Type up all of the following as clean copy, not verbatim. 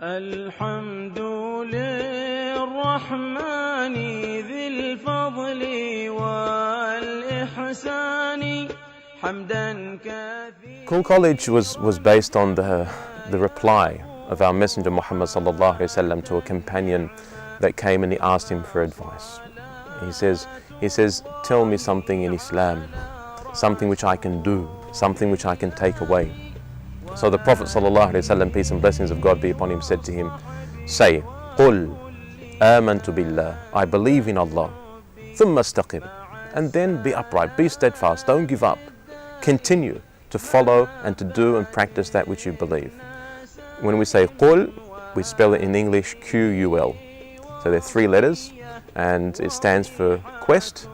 الحمد للرحمن ذي الفضل والإحسان حمدا كثيرا. QUL College was based on the reply of our Messenger Muhammad sallallahu alaihi wasallam to a companion that came and he asked him for advice. He says, tell me something in Islam, something which I can do, something which I can take away. So the Prophet ﷺ, peace and blessings of God be upon him, said to him, say, قُلْ آمَنْتُ بِاللَّهِ, I believe in Allah, ثُمَّ اسْتَقِمْ, and then be upright, be steadfast, don't give up. Continue to follow and to do and practice that which you believe. When we say قُلْ, we spell it in English QUL. So there are 3 letters and it stands for quest,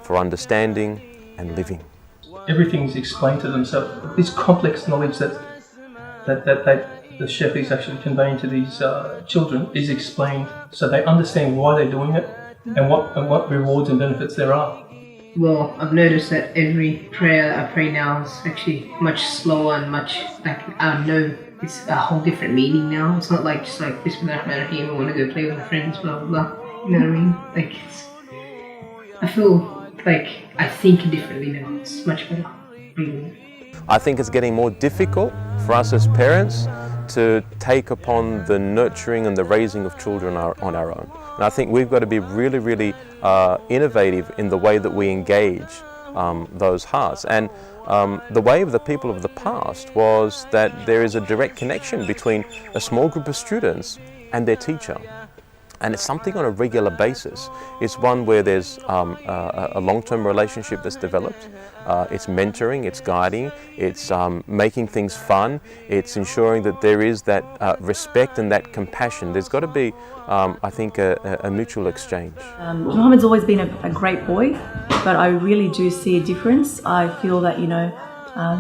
for understanding and living. Everything's explained to them, so this complex knowledge that the Sheikh is actually conveying to these children is explained so they understand why they're doing it and what rewards and benefits there are. Well, I've noticed that every prayer I pray now is actually much slower and much it's a whole different meaning now. It's not like just like Bismillahirrahmanirrahim, I want to go play with my friends, blah blah blah. You know what I mean? Like I feel like I think differently now. It's much better. I think it's getting more difficult for us as parents to take upon the nurturing and the raising of children on our own. And I think we've got to be really, really innovative in the way that we engage those hearts. And the way of the people of the past was that there is a direct connection between a small group of students and their teacher. And it's something on a regular basis. It's one where there's a long-term relationship that's developed. It's mentoring, it's guiding, it's making things fun, it's ensuring that there is that respect and that compassion. There's got to be, I think, a mutual exchange. Muhammad's always been a great boy, but I really do see a difference. I feel that,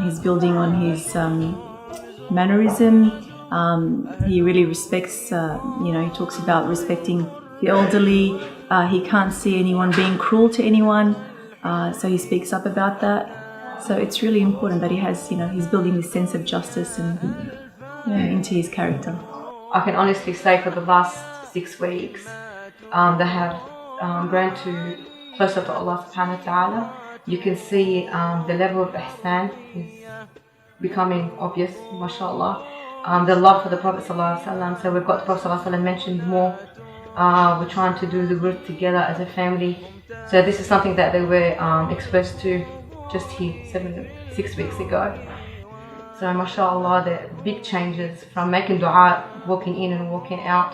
he's building on his mannerism. He really respects, he talks about respecting the elderly. He can't see anyone being cruel to anyone, so he speaks up about that. So it's really important that he has, he's building this sense of justice and into his character. I can honestly say for the last 6 weeks, they have grown to closer to Allah subhanahu wa ta'ala. You can see the level of ihsan is becoming obvious, mashallah. The love for the Prophet ﷺ, so we've got the Prophet ﷺ mentioned more. We're trying to do the work together as a family. So this is something that they were exposed to just here 6 weeks ago. So mashallah, the big changes from making dua, walking in and walking out,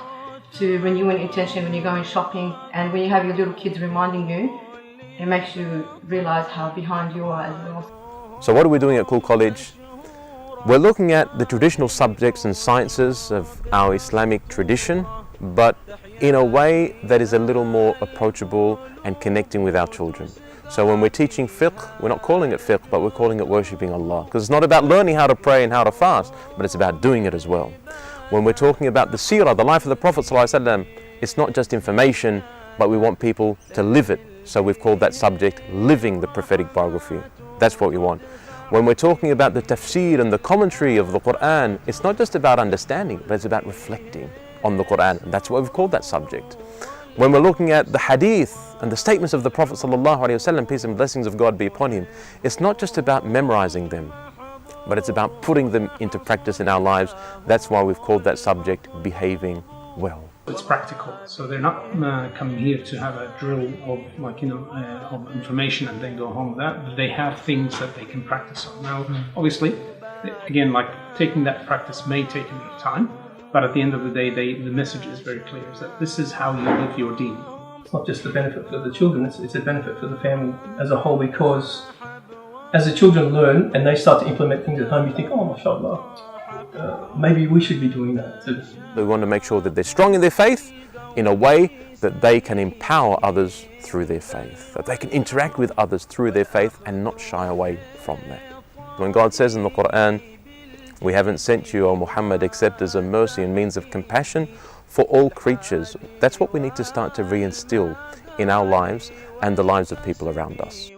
to renewing intention when you're going shopping, and when you have your little kids reminding you, it makes you realize how behind you are as well. So what are we doing at QUL College? We're looking at the traditional subjects and sciences of our Islamic tradition, but in a way that is a little more approachable and connecting with our children. So when we're teaching fiqh, we're not calling it fiqh, but we're calling it worshipping Allah. Because it's not about learning how to pray and how to fast, but it's about doing it as well. When we're talking about the seerah, the life of the Prophet ﷺ, it's not just information, but we want people to live it. So we've called that subject living the prophetic biography. That's what we want. When we're talking about the tafsir and the commentary of the Qur'an, it's not just about understanding, but it's about reflecting on the Qur'an. And that's what we've called that subject. When we're looking at the hadith and the statements of the Prophet ﷺ, peace and blessings of God be upon him, it's not just about memorizing them, but it's about putting them into practice in our lives. That's why we've called that subject behaving well. It's practical, so they're not coming here to have a drill of of information and then go home with that. But they have things that they can practice on. Now, obviously, again, taking that practice may take a bit of time, but at the end of the day, the message is very clear: is that this is how you live your deen. It's not just a benefit for the children; it's a benefit for the family as a whole. Because as the children learn and they start to implement things at home, you think, oh, mashallah. Maybe we should be doing that too. We want to make sure that they're strong in their faith in a way that they can empower others through their faith, that they can interact with others through their faith and not shy away from that. When God says in the Qur'an, we haven't sent you, O Muhammad, except as a mercy and means of compassion for all creatures. That's what we need to start to reinstill in our lives and the lives of people around us.